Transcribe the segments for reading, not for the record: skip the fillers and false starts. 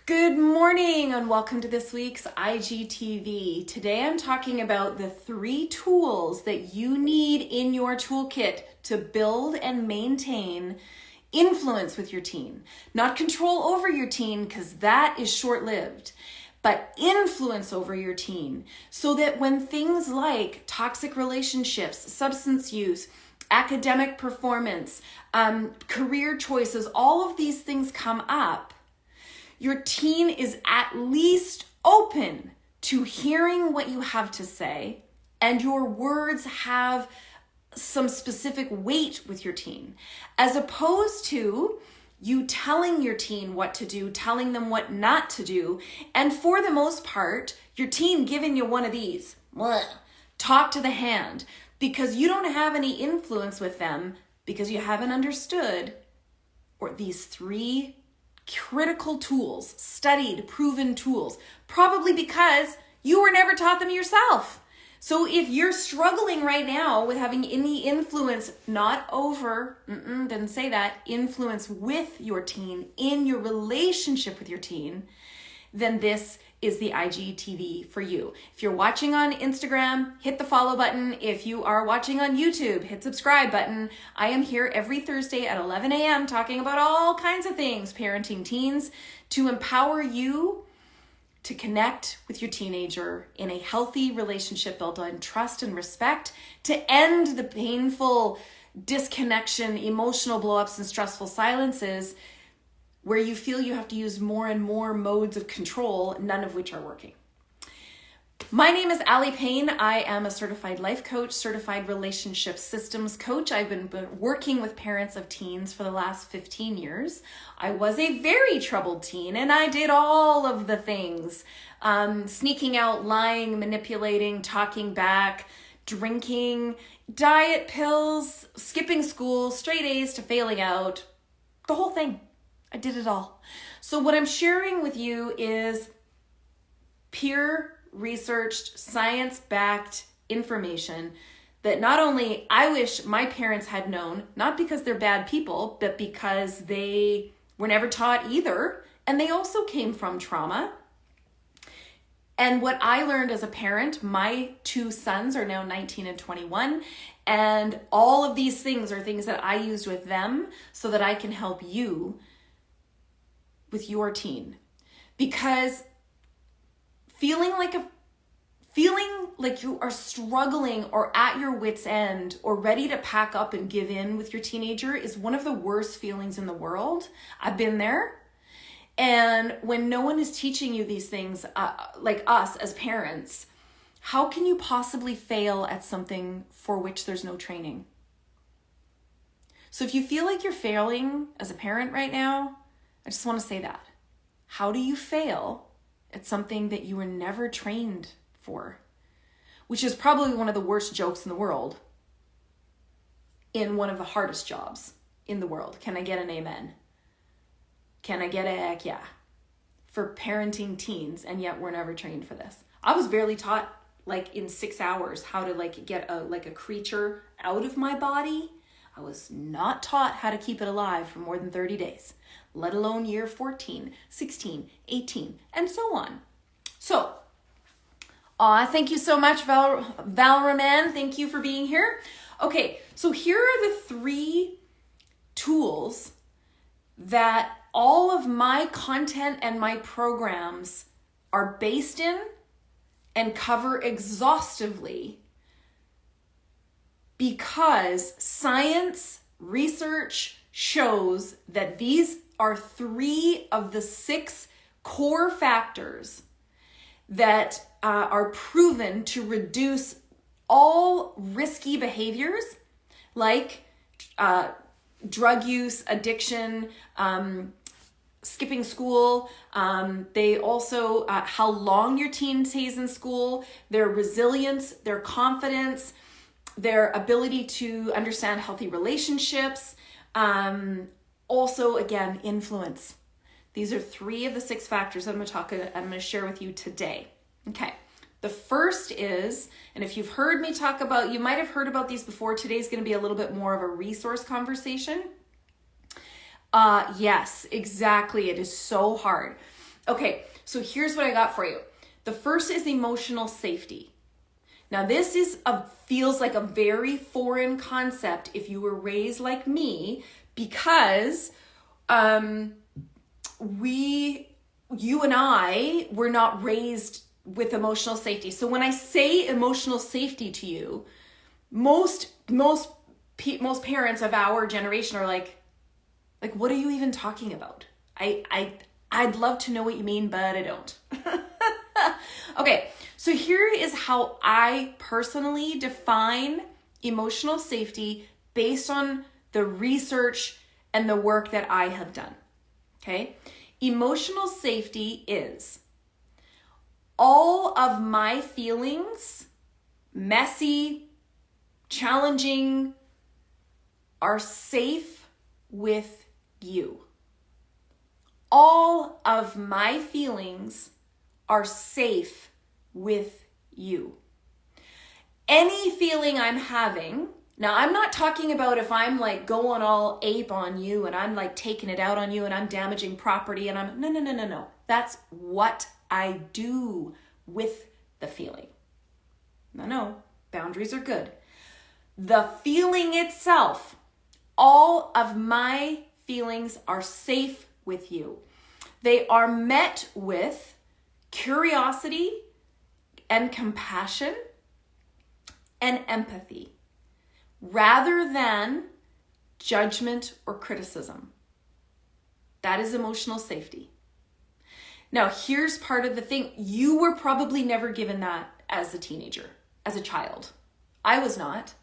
Good morning and welcome to this week's IGTV. Today I'm talking about the 3 tools that you need in your toolkit to build and maintain influence with your teen. Not control over your teen, because that is short-lived, but influence over your teen so that when things like toxic relationships, substance use, academic performance, career choices, all of these things come up, your teen is at least open to hearing what you have to say, and your words have some specific weight with your teen, as opposed to you telling your teen what to do, telling them what not to do, and for the most part, your teen giving you one of these, talk to the hand, because you don't have any influence with them because you haven't understood or these 3 critical tools, studied, proven tools, probably because you were never taught them yourself. So if you're struggling right now with having any influence, not over, didn't say that, influence with your teen, in your relationship with your teen, then this is the IGTV for you. If you're watching on Instagram, hit the follow button. If you are watching on YouTube, hit subscribe button. I am here every Thursday at 11 a.m. talking about all kinds of things parenting teens to empower you to connect with your teenager in a healthy relationship built on trust and respect, to end the painful disconnection, emotional blowups, and stressful silences where you feel you have to use more and more modes of control, none of which are working. My name is Allie Payne. I am a certified life coach, certified relationship systems coach. I've been working with parents of teens for the last 15 years. I was a very troubled teen, and I did all of the things. Sneaking out, lying, manipulating, talking back, drinking, diet pills, skipping school, straight A's to failing out, the whole thing. I did it all. So what I'm sharing with you is peer-researched, science-backed information that not only I wish my parents had known, not because they're bad people, but because they were never taught either, and they also came from trauma. And what I learned as a parent, my 2 sons are now 19 and 21, and all of these things are things that I used with them so that I can help you with your teen. Because feeling like you are struggling or at your wit's end or ready to pack up and give in with your teenager is one of the worst feelings in the world. I've been there. And when no one is teaching you these things, like us as parents, how can you possibly fail at something for which there's no training? So if you feel like you're failing as a parent right now, I just want to say that. How do you fail at something that you were never trained for? Which is probably one of the worst jokes in the world, in one of the hardest jobs in the world. Can I get an amen? Can I get a heck yeah? For parenting teens, and yet we're never trained for this. I was barely taught in 6 hours how to get a creature out of my body. I was not taught how to keep it alive for more than 30 days, let alone year 14, 16, 18, and so on. So, thank you so much, Valraman. Thank you for being here. Okay, so here are the 3 tools that all of my content and my programs are based in and cover exhaustively, because science research shows that these are 3 of the 6 core factors that are proven to reduce all risky behaviors like drug use, addiction, skipping school. They also, how long your teen stays in school, their resilience, their confidence, their ability to understand healthy relationships. Also, again, influence. These are 3 of the 6 factors I'm going to share with you today. Okay. The first is, and if you've heard me talk about, you might have heard about these before. Today's going to be a little bit more of a resource conversation. Yes, exactly. It is so hard. Okay, so here's what I got for you. The first is emotional safety. Now this feels like a very foreign concept if you were raised like me, because you and I were not raised with emotional safety. So when I say emotional safety to you, most parents of our generation are like, what are you even talking about? I'd love to know what you mean, but I don't. Okay, so here is how I personally define emotional safety based on the research and the work that I have done. Okay, emotional safety is all of my feelings, messy, challenging, are safe with you. All of my feelings are safe with you. Any feeling I'm having, now I'm not talking about if I'm like going all ape on you and I'm like taking it out on you and I'm damaging property and I'm, no. That's what I do with the feeling. No, boundaries are good. The feeling itself, all of my feelings are safe with you. They are met with curiosity and compassion and empathy, rather than judgment or criticism. That is emotional safety. Now, here's part of the thing. You were probably never given that as a teenager, as a child. I was not.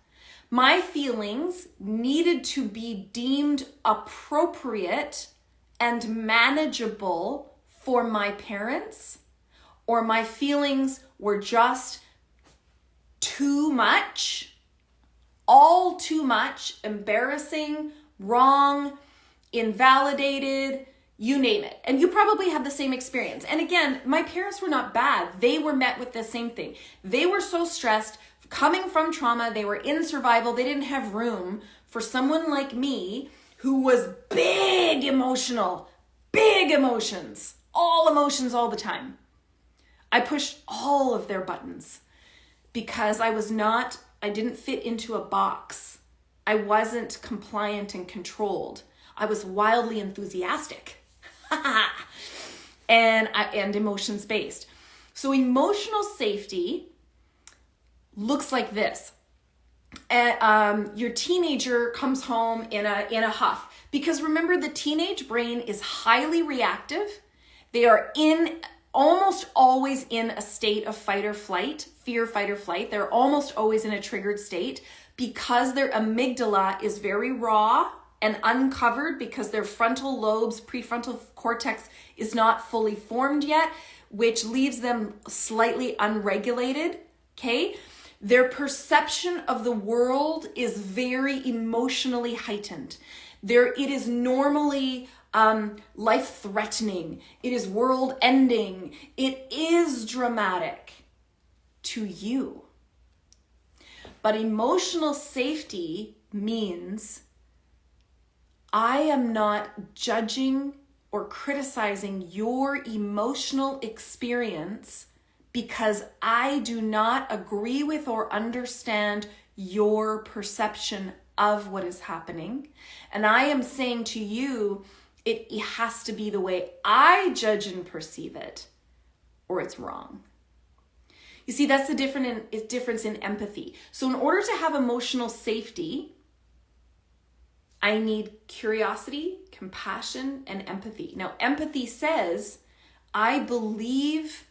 My feelings needed to be deemed appropriate and manageable for my parents, or my feelings were just too much, all too much, embarrassing, wrong, invalidated, you name it. And you probably had the same experience. And again, my parents were not bad. They were met with the same thing. They were so stressed, coming from trauma, they were in survival. They didn't have room for someone like me who was big emotional, big emotions, all emotions all the time. I pushed all of their buttons because I didn't fit into a box. I wasn't compliant and controlled. I was wildly enthusiastic and emotions based. So emotional safety looks like this. Your teenager comes home in a huff, because remember, the teenage brain is highly reactive. They are almost always in a state of fight or flight, fear, fight or flight. They're almost always in a triggered state because their amygdala is very raw and uncovered, because their frontal lobes, prefrontal cortex is not fully formed yet, which leaves them slightly unregulated, okay? Their perception of the world is very emotionally heightened. It is normally life-threatening. It is world-ending. It is dramatic to you. But emotional safety means I am not judging or criticizing your emotional experience because I do not agree with or understand your perception of what is happening. And I am saying to you, it has to be the way I judge and perceive it, or it's wrong. You see, that's the difference in empathy. So in order to have emotional safety, I need curiosity, compassion, and empathy. Now, empathy says, I believe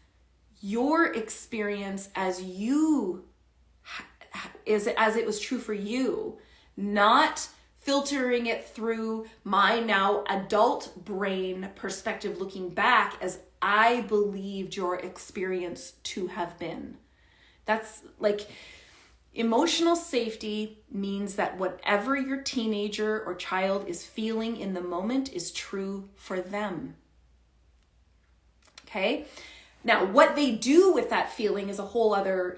your experience as it was true for you, not filtering it through my now adult brain perspective, looking back as I believed your experience to have been. That's like, emotional safety means that whatever your teenager or child is feeling in the moment is true for them. Okay? Now, what they do with that feeling is a whole other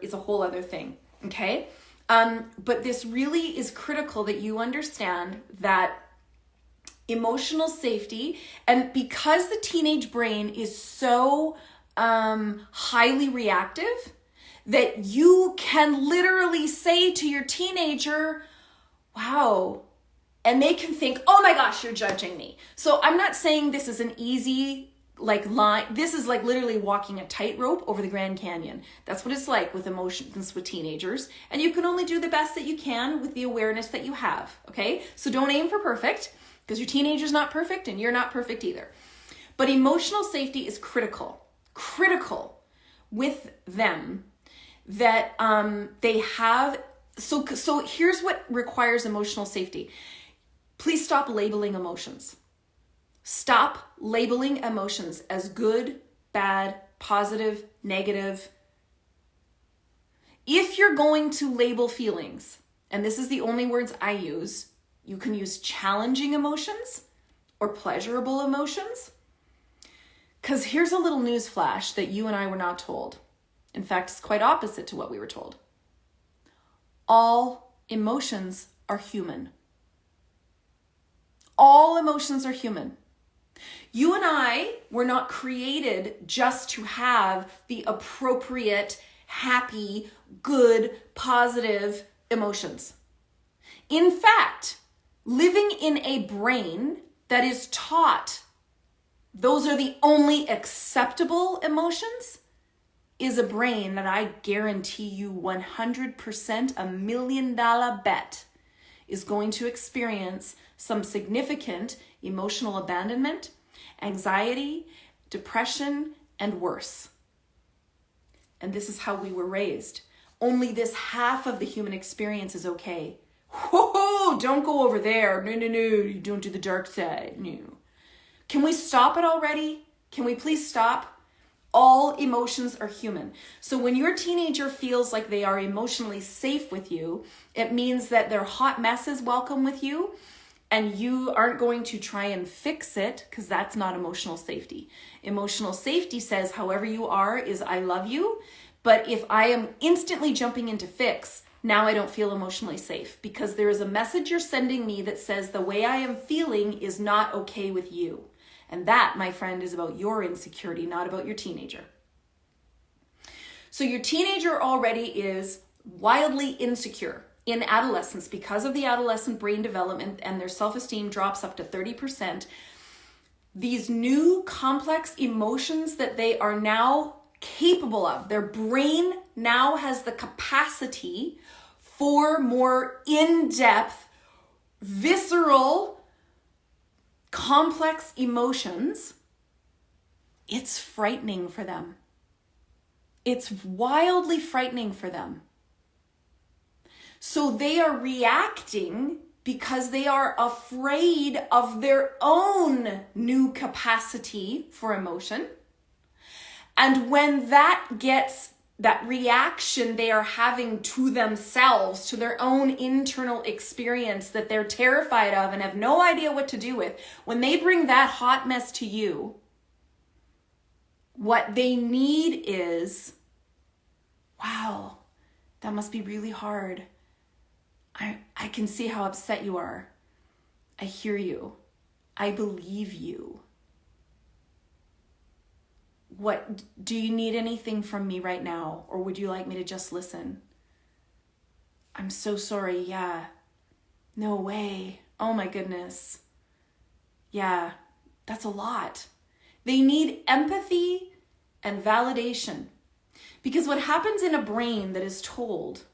thing. Okay? But this really is critical that you understand that Emotional safety, and because the teenage brain is so highly reactive, that you can literally say to your teenager, wow, and they can think, oh my gosh, you're judging me. So I'm not saying this is an easy line. This is literally walking a tightrope over the Grand Canyon. That's what it's like with emotions with teenagers. And you can only do the best that you can with the awareness that you have, okay? So don't aim for perfect, because your teenager's not perfect and you're not perfect either. But emotional safety is critical with them, that they have. So here's what requires emotional safety. Please stop labeling emotions. Stop labeling emotions as good, bad, positive, negative. If you're going to label feelings, and this is the only words I use, you can use challenging emotions or pleasurable emotions. Because here's a little news flash that you and I were not told. In fact, it's quite opposite to what we were told. All emotions are human. All emotions are human. You and I were not created just to have the appropriate, happy, good, positive emotions. In fact, living in a brain that is taught those are the only acceptable emotions is a brain that I guarantee you 100%, $1 million bet, is going to experience some significant emotional abandonment, anxiety, depression, and worse. And this is how we were raised. Only this half of the human experience is okay. Whoa, don't go over there. No, you don't do the dark side. No. Can we stop it already? Can we please stop? All emotions are human. So when your teenager feels like they are emotionally safe with you, it means that their hot mess is welcome with you, and you aren't going to try and fix it, because that's not emotional safety. Emotional safety says, however you are is I love you, but if I am instantly jumping into fix, now I don't feel emotionally safe, because there is a message you're sending me that says the way I am feeling is not okay with you. And that, my friend, is about your insecurity, not about your teenager. So your teenager already is wildly insecure in adolescence because of the adolescent brain development, and their self-esteem drops up to 30%. These new complex emotions that they are now capable of, their brain now has the capacity for more in-depth, visceral, complex emotions. It's frightening for them. It's wildly frightening for them. So they are reacting because they are afraid of their own new capacity for emotion. And when that reaction they are having to themselves, to their own internal experience that they're terrified of and have no idea what to do with, when they bring that hot mess to you, what they need is, wow, that must be really hard. I can see how upset you are. I hear you. I believe you. What, do you need anything from me right now? Or would you like me to just listen? I'm so sorry. Yeah. No way. Oh my goodness. Yeah, that's a lot. They need empathy and validation. Because what happens in a brain that is told,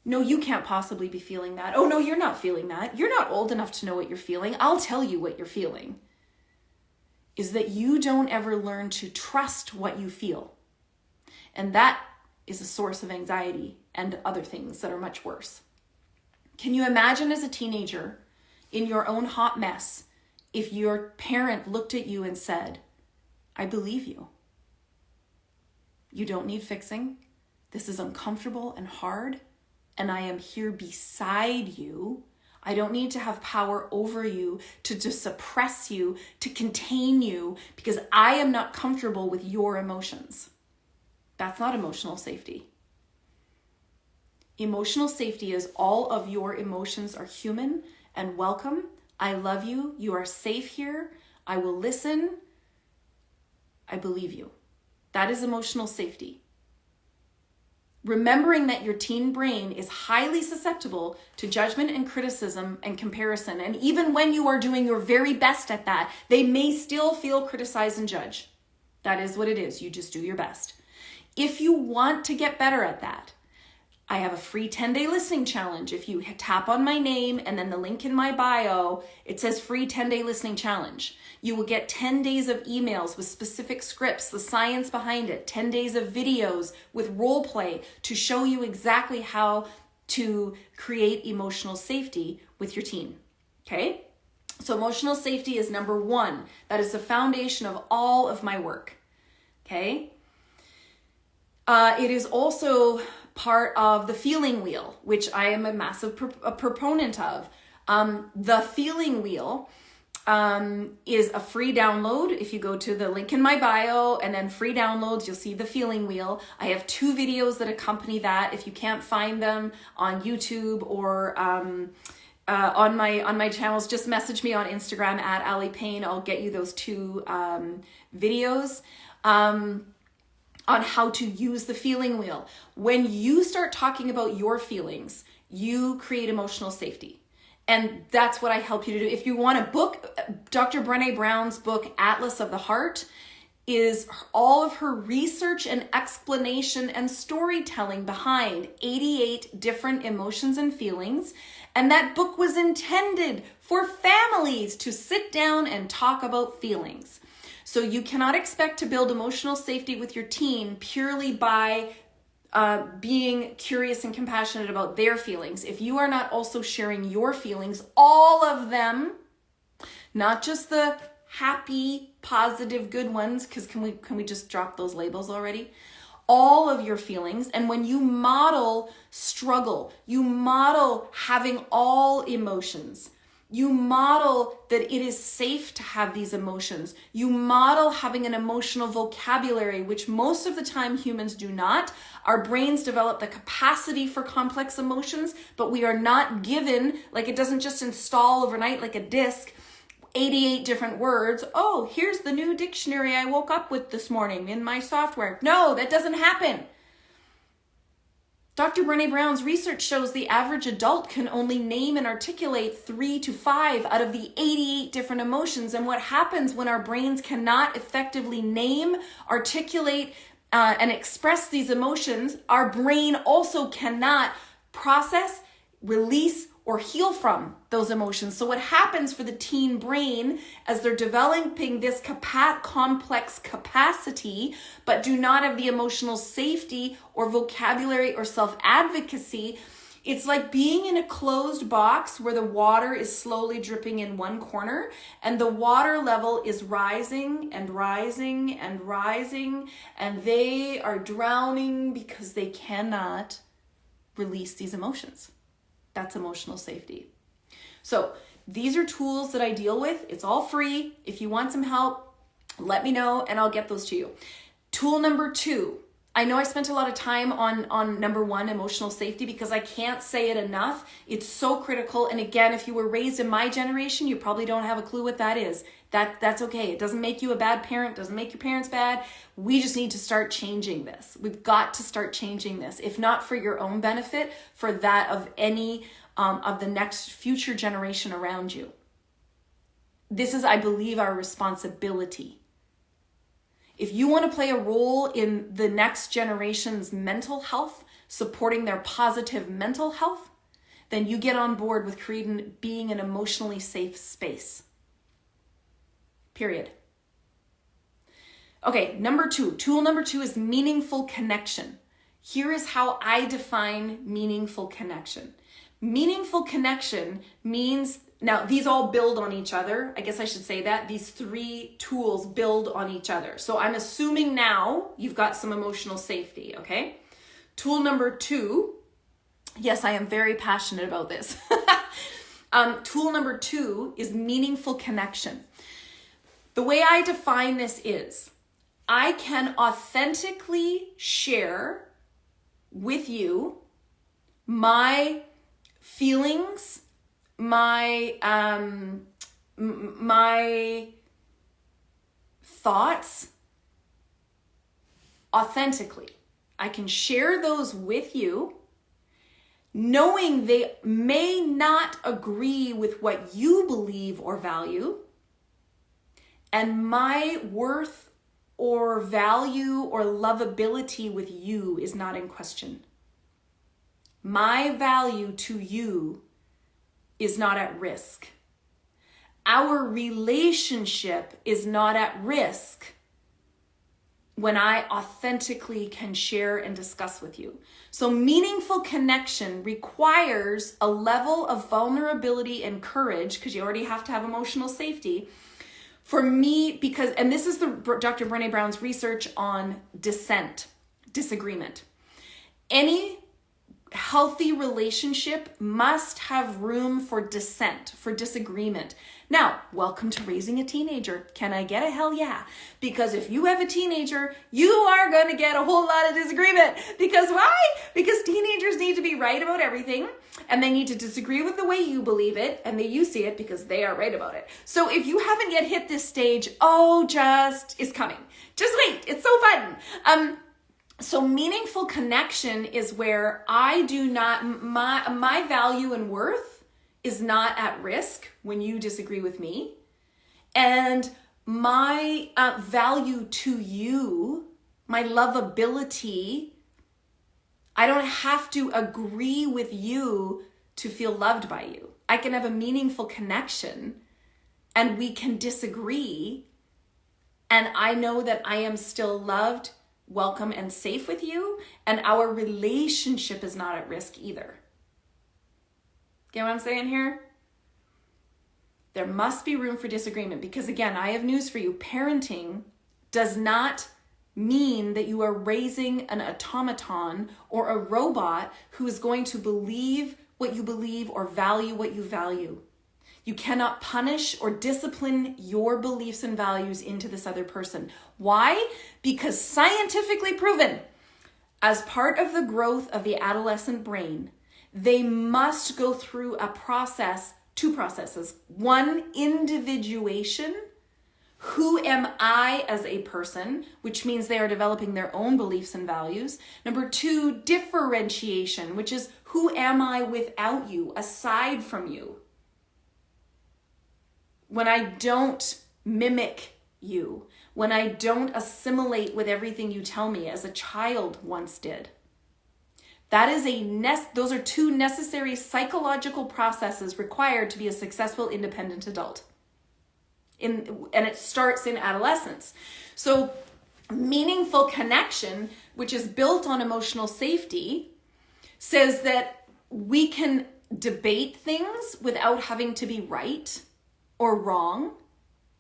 no, you can't possibly be feeling that. Oh no, you're not feeling that. You're not old enough to know what you're feeling. I'll tell you what you're feeling. Is that you don't ever learn to trust what you feel. And that is a source of anxiety and other things that are much worse. Can you imagine as a teenager in your own hot mess if your parent looked at you and said, I believe you. You don't need fixing. This is uncomfortable and hard, and I am here beside you. I don't need to have power over you, to suppress you, to contain you, because I am not comfortable with your emotions. That's not emotional safety. Emotional safety is all of your emotions are human and welcome, I love you. You are safe here. I will listen. I believe you. That is emotional safety. Remembering that your teen brain is highly susceptible to judgment and criticism and comparison. And even when you are doing your very best at that, they may still feel criticized and judged. That is what it is. You just do your best. If you want to get better at that, I have a free 10-day listening challenge. If you tap on my name and then the link in my bio, it says free 10-day listening challenge. You will get 10 days of emails with specific scripts, the science behind it, 10 days of videos with role play to show you exactly how to create emotional safety with your teen. Okay? So emotional safety is number one. That is the foundation of all of my work. Okay? It is also part of the feeling wheel, which I am a massive proponent of. The feeling wheel is a free download. If you go to the link in my bio and then free downloads, you'll see the feeling wheel. I have 2 videos that accompany that. If you can't find them on YouTube or on my channels, just message me on Instagram at Ali Payne. I'll get you those 2 videos. On how to use the feeling wheel. When you start talking about your feelings, you create emotional safety. And that's what I help you to do. If you want a book, Dr. Brené Brown's book, Atlas of the Heart, is all of her research and explanation and storytelling behind 88 different emotions and feelings. And that book was intended for families to sit down and talk about feelings. So you cannot expect to build emotional safety with your teen purely by being curious and compassionate about their feelings. If you are not also sharing your feelings, all of them, not just the happy, positive, good ones, because can we just drop those labels already? All of your feelings. And when you model struggle, you model having all emotions. You model that it is safe to have these emotions. You model having an emotional vocabulary, which most of the time humans do not. Our brains develop the capacity for complex emotions, but we are not given, like it doesn't just install overnight like a disk, 88 different words. Oh, here's the new dictionary I woke up with this morning in my software. No, that doesn't happen. Dr. Brené Brown's research shows the average adult can only name and articulate 3 to 5 out of the 88 different emotions. And what happens when our brains cannot effectively name, articulate, and express these emotions, our brain also cannot process, release, or heal from those emotions. So what happens for the teen brain as they're developing this complex capacity, but do not have the emotional safety or vocabulary or self-advocacy, it's like being in a closed box where the water is slowly dripping in one corner and the water level is rising and rising and rising, and they are drowning because they cannot release these emotions. That's emotional safety. So these are tools that I deal with. It's all free. If you want some help, let me know and I'll get those to you. Tool number 2. I know I spent a lot of time on number 1, emotional safety, because I can't say it enough. It's so critical. And again, if you were raised in my generation, you probably don't have a clue what that is. That's okay. It doesn't make you a bad parent, doesn't make your parents bad. We just need to start changing this. We've got to start changing this, if not for your own benefit, for that of any of the next future generation around you. This is, I believe, our responsibility. If you want to play a role in the next generation's mental health, supporting their positive mental health, then you get on board with being an emotionally safe space. Period. Okay, number 2. Tool number 2 is meaningful connection. Here is how I define meaningful connection. Meaningful connection means, now these all build on each other. I guess I should say that. These 3 tools build on each other. So I'm assuming now you've got some emotional safety, okay? Tool number 2, yes, I am very passionate about this. Tool number 2 is meaningful connection. The way I define this is, I can authentically share with you my feelings, my my thoughts authentically. I can share those with you, knowing they may not agree with what you believe or value, and my worth or value or lovability with you is not in question. My value to you is not at risk. Our relationship is not at risk when I authentically can share and discuss with you. So meaningful connection requires a level of vulnerability and courage, because you already have to have emotional safety. For me, because, and this is Dr. Brené Brown's research on disagreement. Any healthy relationship must have room for dissent, for disagreement. Now, welcome to raising a teenager. Can I get a hell yeah? Because if you have a teenager, you are going to get a whole lot of disagreement. Because why? Because teenagers need to be right about everything, and they need to disagree with the way you believe it, and you see it because they are right about it. So if you haven't yet hit this stage, it's coming. Just wait. It's so fun. So meaningful connection is where I do not, my value and worth is not at risk when you disagree with me. And my value to you, my lovability, I don't have to agree with you to feel loved by you. I can have a meaningful connection and we can disagree. And I know that I am still loved, welcome, and safe with you, and our relationship is not at risk either. Get what I'm saying here? There must be room for disagreement, because again, I have news for you. Parenting does not mean that you are raising an automaton or a robot who is going to believe what you believe or value what you value. You cannot punish or discipline your beliefs and values into this other person. Why? Because scientifically proven, as part of the growth of the adolescent brain, they must go through two processes. One, individuation. Who am I as a person? Which means they are developing their own beliefs and values. Number two, differentiation, which is who am I without you, aside from you? When I don't mimic you, when I don't assimilate with everything you tell me as a child once did. That is those are two necessary psychological processes required to be a successful independent adult. And it starts in adolescence. So meaningful connection, which is built on emotional safety, says that we can debate things without having to be right or wrong.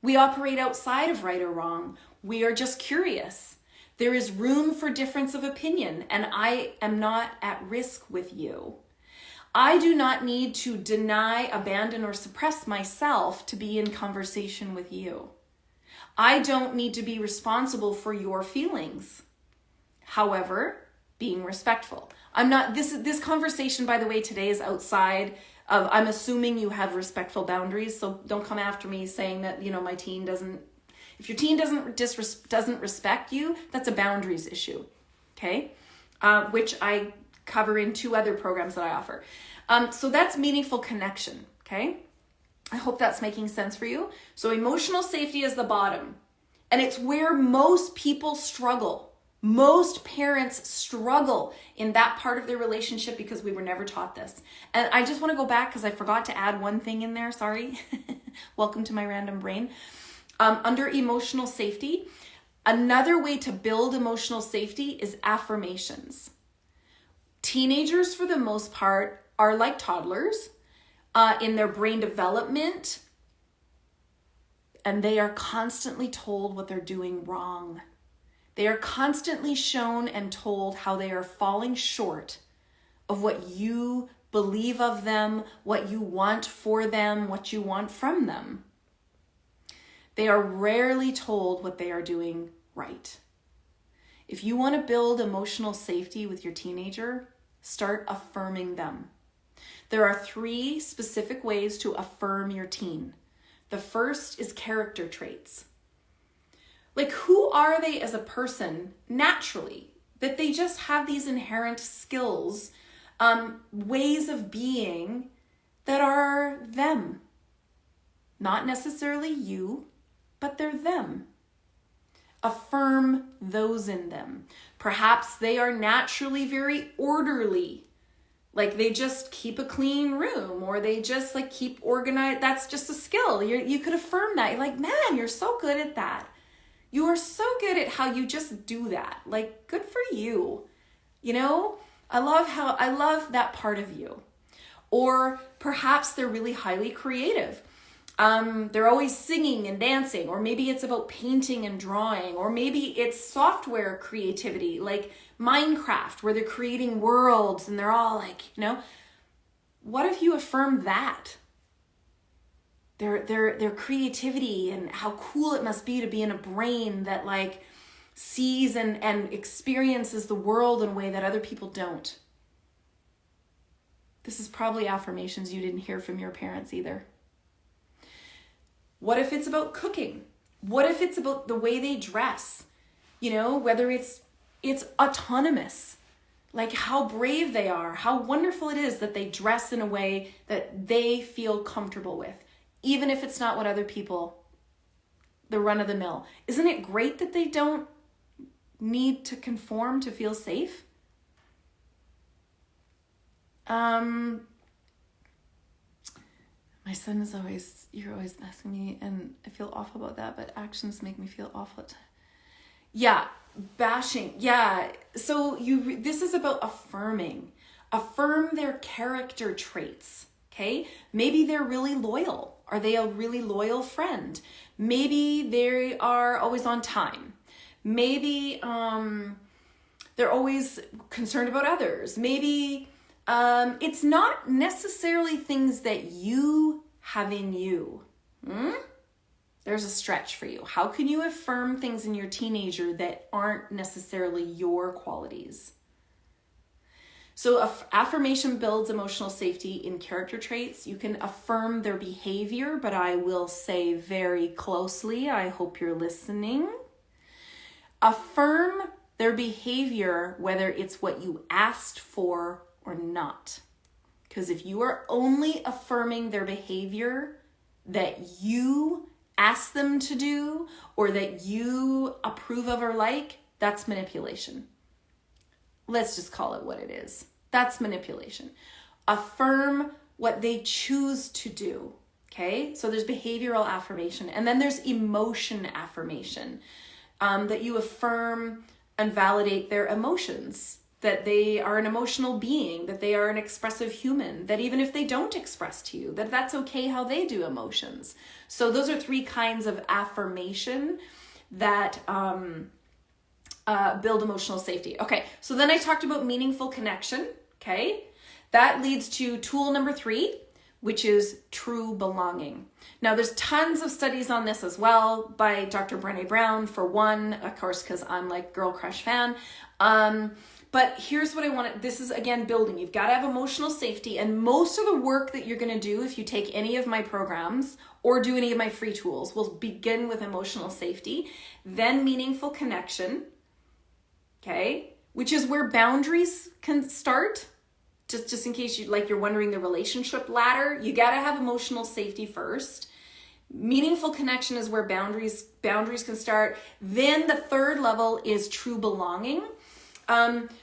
We operate outside of right or wrong. We are just curious. There is room for difference of opinion, and I am not at risk with you. I do not need to deny, abandon, or suppress myself to be in conversation with you. I don't need to be responsible for your feelings. However, being respectful. This conversation, by the way, today is outside of, I'm assuming you have respectful boundaries, so don't come after me saying that, my teen doesn't, if your teen doesn't respect you, that's a boundaries issue, okay? Which I cover in 2 other programs that I offer. So that's meaningful connection, okay? I hope that's making sense for you. So emotional safety is the bottom, and it's where most people struggle. Most parents struggle in that part of their relationship because we were never taught this. And I just want to go back because I forgot to add one thing in there. Sorry. Welcome to my random brain. Under emotional safety, another way to build emotional safety is affirmations. Teenagers, for the most part, are like toddlers in their brain development, and they are constantly told what they're doing wrong. They are constantly shown and told how they are falling short of what you believe of them, what you want for them, what you want from them. They are rarely told what they are doing right. If you want to build emotional safety with your teenager, start affirming them. There are 3 specific ways to affirm your teen. The first is character traits. Like, who are they as a person naturally? That they just have these inherent skills, ways of being that are them. Not necessarily you, but they're them. Affirm those in them. Perhaps they are naturally very orderly. Like they just keep a clean room, or they just like keep organized. That's just a skill. You could affirm that. You're like, man, you're so good at that. You are so good at how you just do that. Like, good for you. You know, I love that part of you. Or perhaps they're really highly creative. They're always singing and dancing, or maybe it's about painting and drawing, or maybe it's software creativity, like Minecraft, where they're creating worlds and they're all like, you know, what if you affirm that? Their creativity and how cool it must be to be in a brain that like sees and experiences the world in a way that other people don't. This is probably affirmations you didn't hear from your parents either. What if it's about cooking? What if it's about the way they dress? You know, whether it's autonomous, like how brave they are, how wonderful it is that they dress in a way that they feel comfortable with, even if it's not what other people, the run of the mill. Isn't it great that they don't need to conform to feel safe? My son is you're always asking me, and I feel awful about that, but actions make me feel awful at times. Yeah, bashing. Yeah. So this is about affirming. Affirm their character traits. Okay. Maybe they're really loyal. Are they a really loyal friend? Maybe they are always on time. Maybe they're always concerned about others. Maybe it's not necessarily things that you have in you. There's a stretch for you. How can you affirm things in your teenager that aren't necessarily your qualities? So affirmation builds emotional safety in character traits. You can affirm their behavior, but I will say very closely, I hope you're listening. Affirm their behavior, whether it's what you asked for or not. Because if you are only affirming their behavior that you ask them to do or that you approve of or like, that's manipulation. Let's just call it what it is. That's manipulation. Affirm what they choose to do. Okay? So there's behavioral affirmation, and then there's emotion affirmation, that you affirm and validate their emotions, that they are an emotional being, that they are an expressive human, that even if they don't express to you, that that's okay how they do emotions. So those are 3 kinds of affirmation that build emotional safety. Okay, so then I talked about meaningful connection, okay? That leads to tool number 3, which is true belonging. Now, there's tons of studies on this as well by Dr. Brené Brown, for one, of course, because I'm like girl crush fan. But here's what I want. This is, again, building. You've got to have emotional safety. And most of the work that you're going to do, if you take any of my programs or do any of my free tools, will begin with emotional safety, then meaningful connection, okay, which is where boundaries can start. Just in case you're wondering the relationship ladder, you got to have emotional safety first. Meaningful connection is where boundaries can start. Then the third level is true belonging.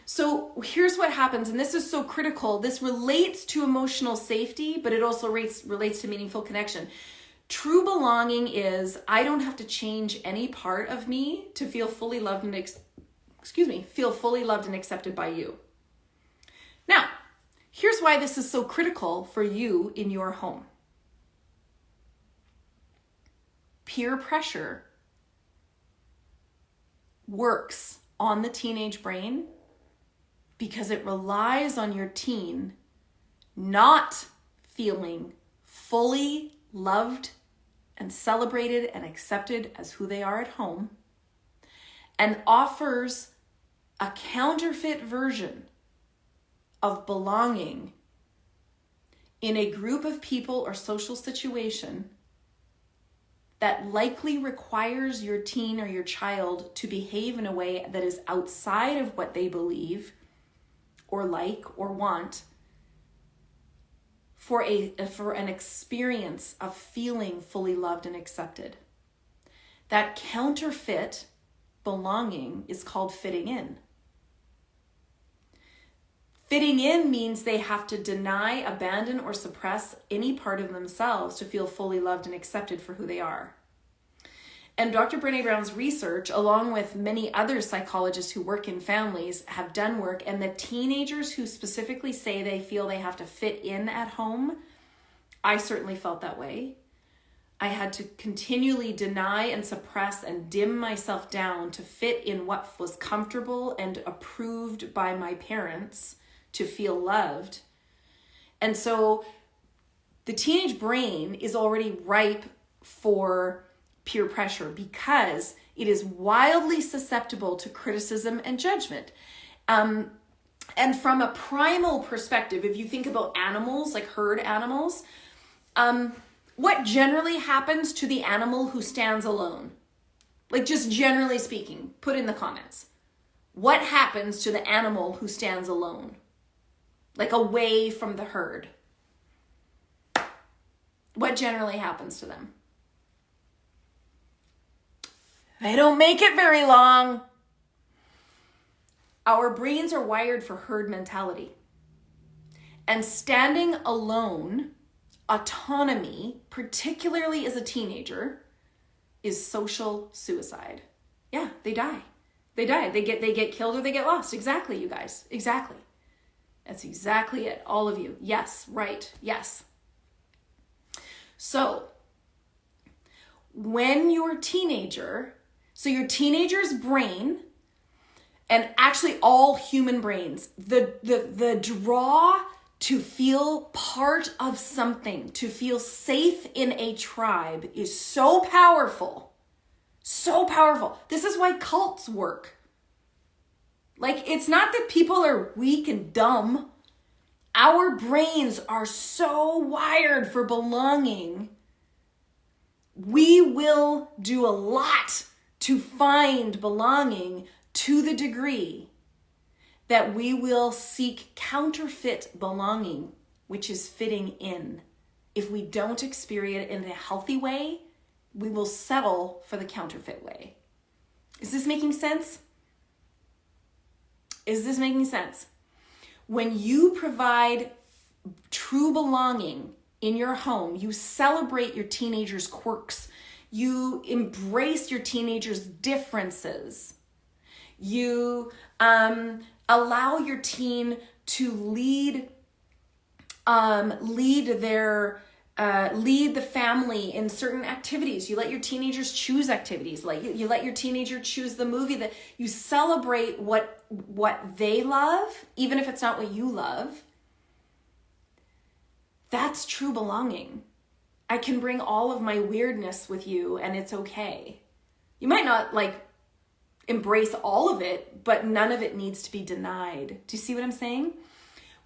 So here's what happens, and this is so critical. This relates to emotional safety, but it also relates to meaningful connection. True belonging is, I don't have to change any part of me to feel fully loved and accepted by you. Now, here's why this is so critical for you in your home. Peer pressure works on the teenage brain because it relies on your teen not feeling fully loved and celebrated and accepted as who they are at home, and offers a counterfeit version of belonging in a group of people or social situation that likely requires your teen or your child to behave in a way that is outside of what they believe or like or want for an experience of feeling fully loved and accepted. That counterfeit belonging is called fitting in. Fitting in means they have to deny, abandon, or suppress any part of themselves to feel fully loved and accepted for who they are. And Dr. Brené Brown's research, along with many other psychologists who work in families, have done work. And the teenagers who specifically say they feel they have to fit in at home, I certainly felt that way. I had to continually deny and suppress and dim myself down to fit in what was comfortable and approved by my parents to feel loved. And so the teenage brain is already ripe for peer pressure because it is wildly susceptible to criticism and judgment. And from a primal perspective, if you think about animals, like herd animals, what generally happens to the animal who stands alone? Like, just generally speaking, put in the comments. What happens to the animal who stands alone? Like away from the herd. What generally happens to them? They don't make it very long. Our brains are wired for herd mentality. And standing alone, autonomy, particularly as a teenager, is social suicide. Yeah, they die. They die. They get killed or they get lost. Exactly, you guys. Exactly. That's exactly it. All of you. Yes, right. Yes. So, when your teenager's brain, and actually all human brains, the draw to feel part of something, to feel safe in a tribe is so powerful. So powerful. This is why cults work. Like, it's not that people are weak and dumb. Our brains are so wired for belonging. We will do a lot to find belonging to the degree that we will seek counterfeit belonging, which is fitting in. If we don't experience it in a healthy way, we will settle for the counterfeit way. Is this making sense? Is this making sense? When you provide true belonging in your home, you celebrate your teenager's quirks. You embrace your teenager's differences. You allow your teen to lead the family in certain activities. You let your teenagers choose activities. Like you let your teenager choose the movie that you celebrate what they love, even if it's not what you love. That's true belonging. I can bring all of my weirdness with you and it's okay. You might not embrace all of it, but none of it needs to be denied. Do you see what I'm saying?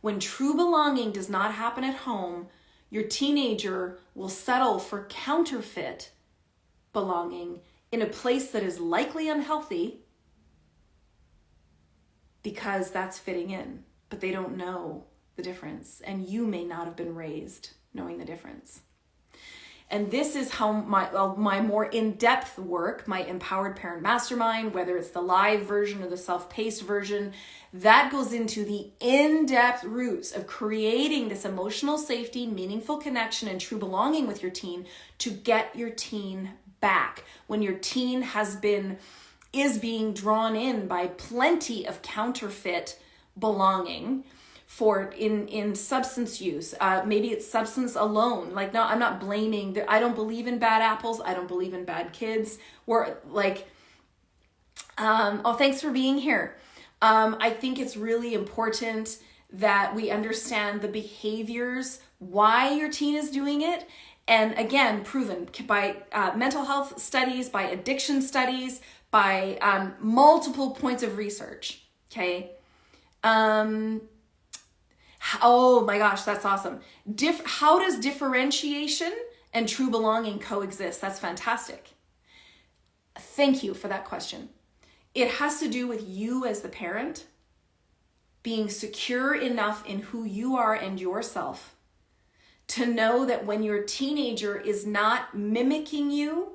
When true belonging does not happen at home, your teenager will settle for counterfeit belonging in a place that is likely unhealthy because that's fitting in, but they don't know the difference. And you may not have been raised knowing the difference. And this is how my more in-depth work, my Empowered Parent Mastermind, whether it's the live version or the self-paced version, that goes into the in-depth roots of creating this emotional safety, meaningful connection, and true belonging with your teen to get your teen back. When your teen is being drawn in by plenty of counterfeit belonging, in substance use, maybe it's substance alone. No, I'm not blaming. I don't believe in bad apples. I don't believe in bad kids. Thanks for being here. I think it's really important that we understand the behaviors, why your teen is doing it. And again, proven by mental health studies, by addiction studies, by multiple points of research. Okay. Oh my gosh, that's awesome. How does differentiation and true belonging coexist? That's fantastic. Thank you for that question. It has to do with you as the parent being secure enough in who you are and yourself to know that when your teenager is not mimicking you,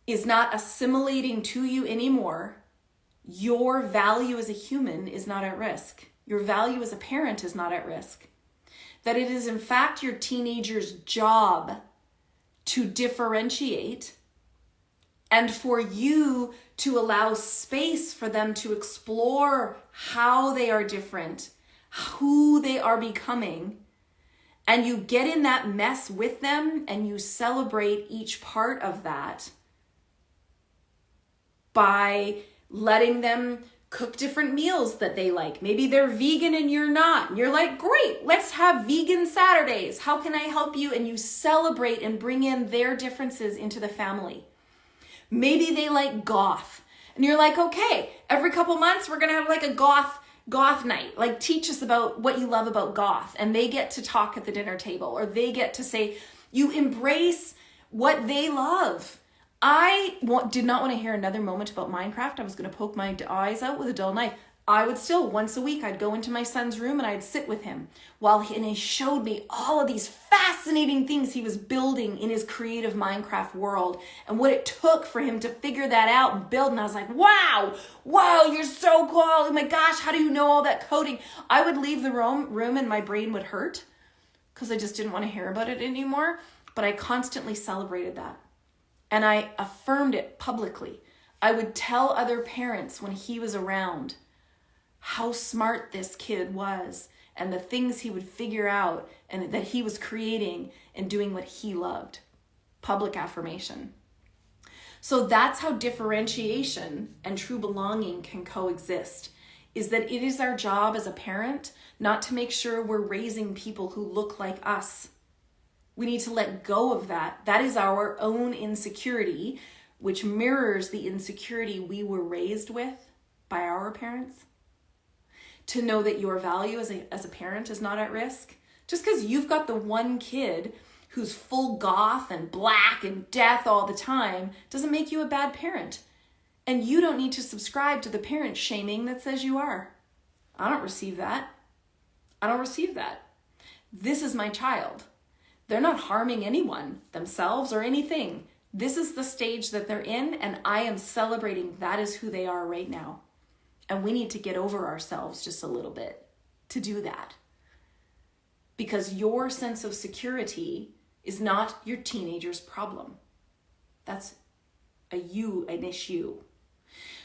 is not assimilating to you anymore, your value as a human is not at risk. Your value as a parent is not at risk. That it is in fact your teenager's job to differentiate and for you to allow space for them to explore how they are different, who they are becoming, and you get in that mess with them and you celebrate each part of that by letting them cook different meals that they like. Maybe they're vegan and you're not. And you're like, great, let's have vegan Saturdays. How can I help you? And you celebrate and bring in their differences into the family. Maybe they like goth. And you're like, okay, every couple months we're going to have like a goth night. Like teach us about what you love about goth. And they get to talk at the dinner table, or they get to say, you embrace what they love. I did not want to hear another moment about Minecraft. I was going to poke my eyes out with a dull knife. I would still, once a week, I'd go into my son's room and I'd sit with him and he showed me all of these fascinating things he was building in his creative Minecraft world and what it took for him to figure that out and build. And I was like, wow, you're so cool. Oh my gosh, how do you know all that coding? I would leave the room and my brain would hurt because I just didn't want to hear about it anymore. But I constantly celebrated that. And I affirmed it publicly. I would tell other parents when he was around how smart this kid was and the things he would figure out and that he was creating and doing what he loved. Public affirmation. So that's how differentiation and true belonging can coexist, is that it is our job as a parent not to make sure we're raising people who look like us. We need to let go of that. That is our own insecurity, which mirrors the insecurity we were raised with by our parents. To know that your value as a parent is not at risk. Just because you've got the one kid who's full goth and black and death all the time doesn't make you a bad parent. And you don't need to subscribe to the parent shaming that says you are. I don't receive that. This is my child. They're not harming anyone, themselves or anything. This is the stage that they're in, and I am celebrating that is who they are right now. And we need to get over ourselves just a little bit to do that. Because your sense of security is not your teenager's problem. That's an issue.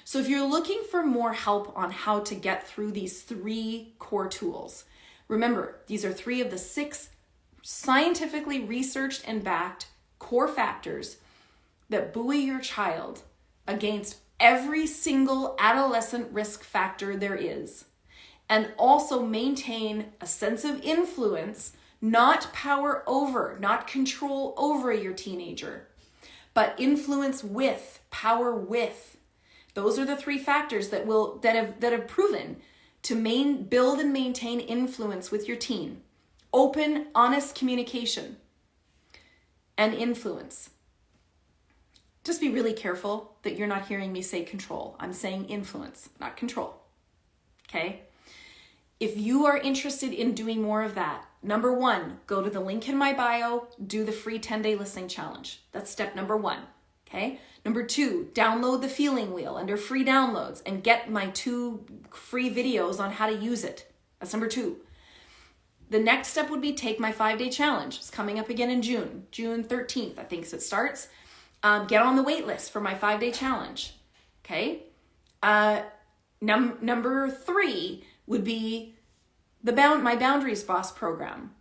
So if you're looking for more help on how to get through these 3 core tools, remember, these are 3 of the 6 scientifically researched and backed core factors that buoy your child against every single adolescent risk factor there is, and also maintain a sense of influence, not power over, not control over your teenager, but influence with, power with. Those are the 3 factors that have proven to build and maintain influence with your teen. Open, honest communication and influence. Just be really careful that you're not hearing me say control. I'm saying influence, not control. Okay? If you are interested in doing more of that, number 1, go to the link in my bio, do the free 10-day listening challenge. That's step number 1. Okay? Number 2, download the feeling wheel under free downloads and get my 2 free videos on how to use it. That's number 2. The next step would be take my 5-day challenge. It's coming up again in June 13th, I think it starts. Get on the wait list for my 5-day challenge. Okay. Number 3 would be my Boundaries Boss program.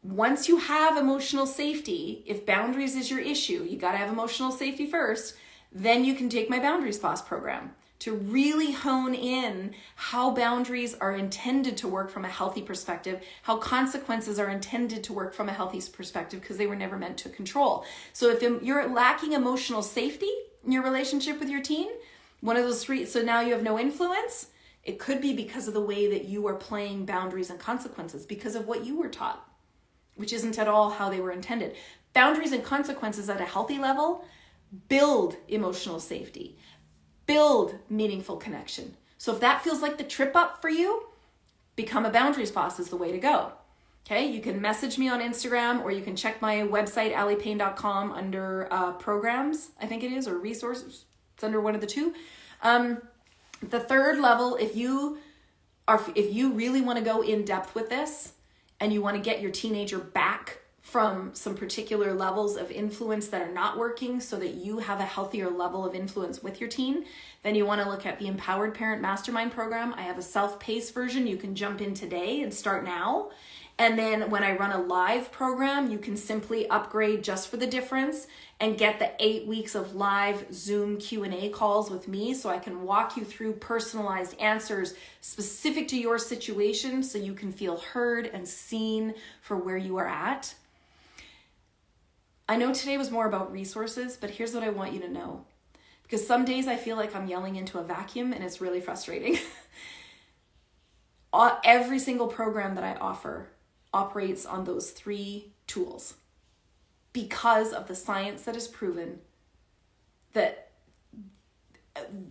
Once you have emotional safety, if boundaries is your issue, you got to have emotional safety first, then you can take my Boundaries Boss program to really hone in how boundaries are intended to work from a healthy perspective, how consequences are intended to work from a healthy perspective, because they were never meant to control. So if you're lacking emotional safety in your relationship with your teen, one of those 3, so now you have no influence, it could be because of the way that you are playing boundaries and consequences, because of what you were taught, which isn't at all how they were intended. Boundaries and consequences at a healthy level build emotional safety, build meaningful connection. So if that feels like the trip up for you, become a boundaries boss is the way to go. Okay, you can message me on Instagram, or you can check my website, alliepayne.com, under programs, I think it is, or resources. It's under one of the two. The third level, if you really want to go in depth with this and you want to get your teenager back from some particular levels of influence that are not working so that you have a healthier level of influence with your teen, then you want to look at the Empowered Parent Mastermind program. I have a self-paced version. You can jump in today and start now. And then when I run a live program, you can simply upgrade just for the difference and get the 8 weeks of live Zoom Q&A calls with me, so I can walk you through personalized answers specific to your situation so you can feel heard and seen for where you are at. I know today was more about resources, but here's what I want you to know. Because some days I feel like I'm yelling into a vacuum and it's really frustrating. Every single program that I offer operates on those 3 tools because of the science that is proven that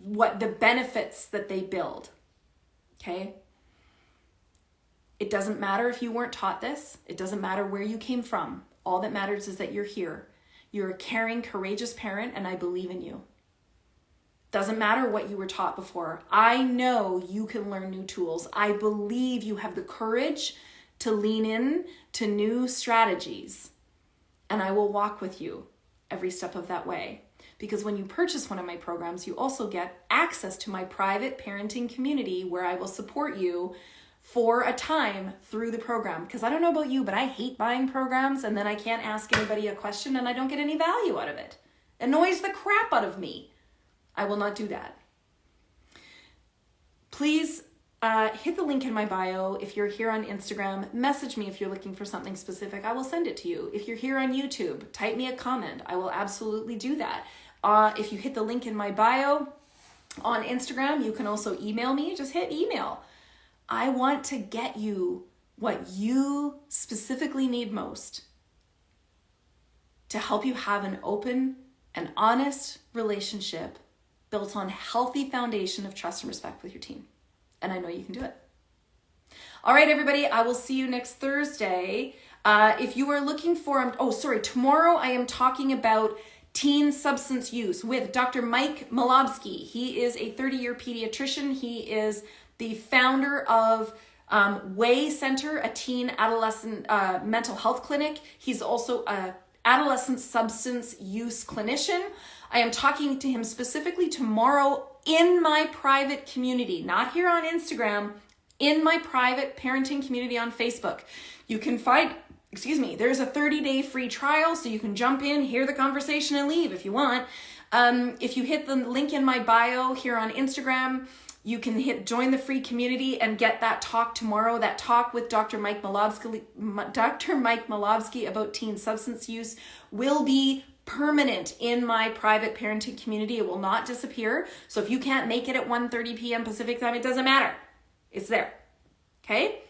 what the benefits that they build. Okay? It doesn't matter if you weren't taught this. It doesn't matter where you came from. All that matters is that you're here. You're a caring, courageous parent, and I believe in you. Doesn't matter what you were taught before. I know you can learn new tools. I believe you have the courage to lean in to new strategies. And I will walk with you every step of that way. Because when you purchase one of my programs, you also get access to my private parenting community where I will support you for a time through the program. Because I don't know about you, but I hate buying programs and then I can't ask anybody a question and I don't get any value out of it. It annoys the crap out of me. I will not do that. Please hit the link in my bio. If you're here on Instagram, message me if you're looking for something specific. I will send it to you. If you're here on YouTube, type me a comment. I will absolutely do that. If you hit the link in my bio on Instagram, you can also email me. Just hit email. I want to get you what you specifically need most to help you have an open and honest relationship built on a healthy foundation of trust and respect with your teen. And I know you can do it. All right, everybody, I will see you next Thursday. If you are looking for, tomorrow I am talking about teen substance use with Dr. Mike Malobsky. He is a 30-year pediatrician. He is the founder of Way Center, a teen adolescent mental health clinic. He's also an adolescent substance use clinician. I am talking to him specifically tomorrow in my private community, not here on Instagram, in my private parenting community on Facebook. You can find, there's a 30-day free trial, so you can jump in, hear the conversation, and leave if you want. If you hit the link in my bio here on Instagram, you can hit join the free community and get that talk tomorrow. That talk with Dr. Mike Malobsky about teen substance use will be permanent in my private parenting community. It will not disappear. So if you can't make it at 1:30 p.m. Pacific time, it doesn't matter. It's there. Okay?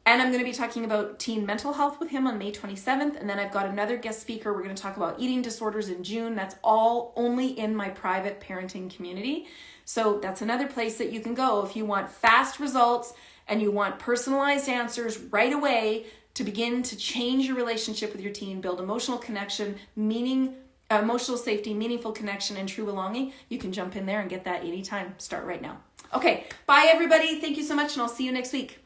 And I'm going to be talking about teen mental health with him on May 27th. And then I've got another guest speaker. We're going to talk about eating disorders in June. That's all only in my private parenting community. So that's another place that you can go if you want fast results and you want personalized answers right away to begin to change your relationship with your teen, build emotional connection, emotional safety, meaningful connection, and true belonging. You can jump in there and get that anytime. Start right now. Okay, bye everybody. Thank you so much, and I'll see you next week.